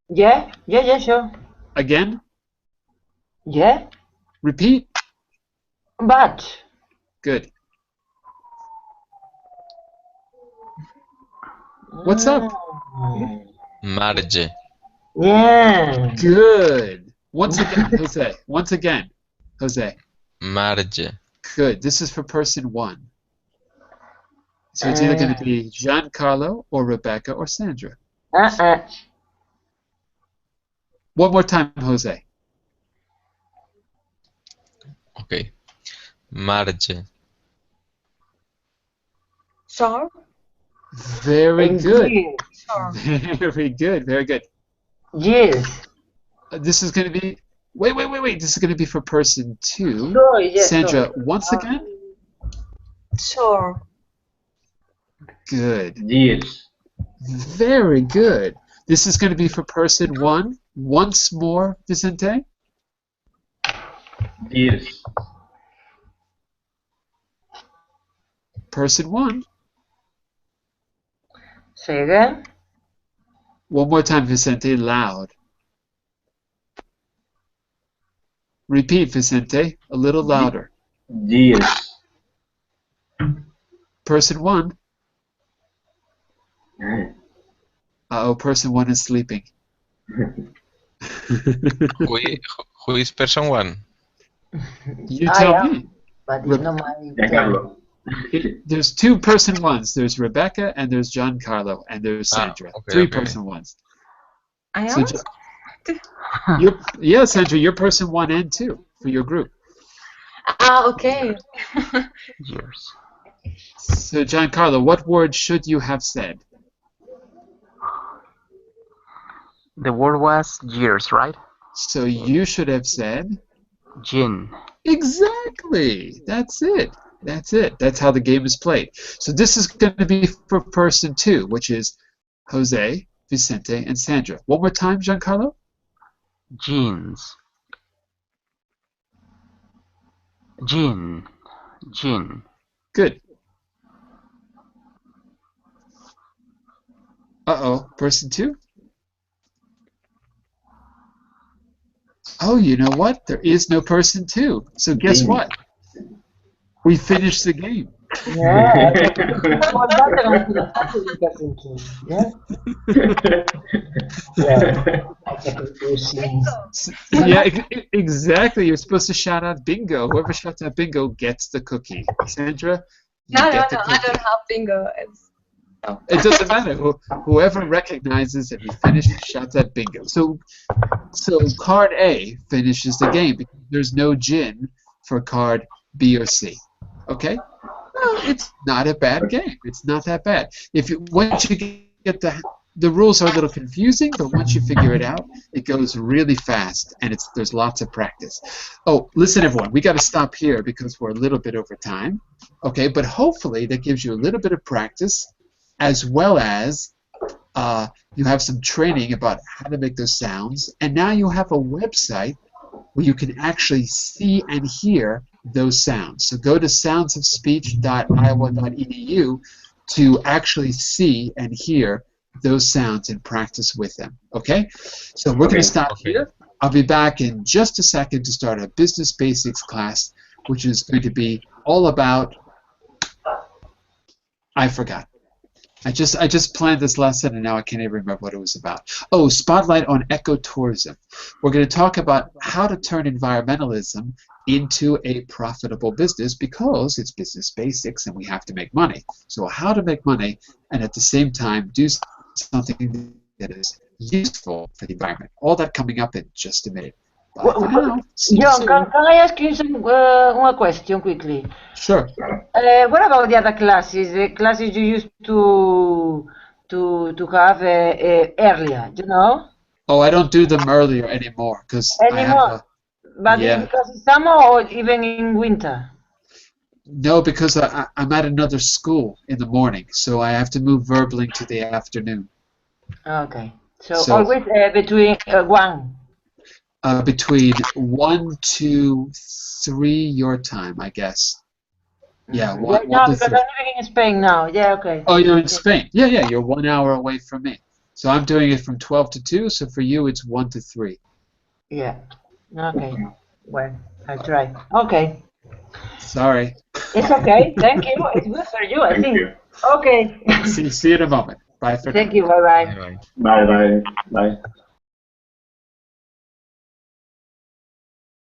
Yeah, sure. Again? Yeah, Repeat? but. Good. What's up? Marge. Yeah. Good. Once again, Jose. Once again, Jose. Marge. Good. This is for person 1. So it's either going to be Giancarlo or Rebecca or Sandra. One more time, Jose. Okay. Marge. Sure. Very good. Sure. Very good. Very good. Yes. This is going to be. Wait. This is going to be for person 2. Sure, yes, Sandra, sure. once again. Sure. Good. Years. Very good. This is going to be for person 1. Once more, Vicente. Years. Person 1. Say again. One more time, Vicente, loud. Repeat, Vicente, a little louder. Years. Person one. Uh-oh, person one is sleeping. Who is person one? You I tell am. me. But it's not my turn. Giancarlo. There's two person ones. There's Rebecca and there's Giancarlo and there's Sandra. okay, Three okay. person ones. I So am? yeah, Sandra, you're person one and two for your group. Ah, okay. Years. So Giancarlo, what word should you have said? The word was years, right? So you should have said Gin. exactly. That's it. That's it. That's how the game is played. So this is going to be for person two, which is Jose, Vicente, and Sandra. One more time, Giancarlo. Jeans. Gin. Gin. Good. Uh-oh, person two? Oh, you know what? There is no person two. So guess Gin. what? We finished the game. Yeah. Well, better than the family person too. Yeah. Yeah, exactly. You're supposed to shout out bingo. Whoever shouts out bingo gets the cookie. Sandra, you No, get the I cookie. don't have bingo. It doesn't matter. Whoever recognizes that we finished shouts out bingo. So card A finishes the game because there's no gin for card B or C. Okay? Well, it's not a bad game. It's not that bad. Once you get the rules are a little confusing, but once you figure it out, it goes really fast, and there's lots of practice. Oh, listen, everyone, we got to stop here because we're a little bit over time. Okay, but hopefully that gives you a little bit of practice, as well as you have some training about how to make those sounds, and now you have a website where you can actually see and hear those sounds. So go to soundsofspeech.iowa.edu to actually see and hear those sounds and practice with them. Okay? So we're going to stop here. I'll be back in just a second to start a business basics class, which is going to be all about, I forgot. I just planned this lesson and now I can't even remember what it was about. Oh, spotlight on ecotourism. We're going to talk about how to turn environmentalism into a profitable business because it's business basics and we have to make money. So how to make money and at the same time do something that is useful for the environment. All that coming up in just a minute. Bye for now. See you John, soon. can I ask you one question quickly? Sure. What about the other classes? The classes you used to have earlier, you know? Oh, I don't do them earlier anymore because I have Anymore? But yeah. because it's summer or even in winter? No, because I'm at another school in the morning, so I have to move Verbling to the afternoon. Okay. So So- always between 1. Between 1 to 3 your time, I guess. Yeah, No, one to because I'm 3. living in Spain now. Yeah, okay. Oh, you're in Spain. Yeah, you're 1 hour away from me. So I'm doing it from 12 to 2, so for you it's 1 to 3. Yeah. Okay. Well, I'll try. Okay. Sorry. It's okay. Thank you. It's good for you, I Thank think. you. Okay. See you in a moment. Bye for now. Thank you. Bye-bye. Bye-bye. Bye, bye, bye.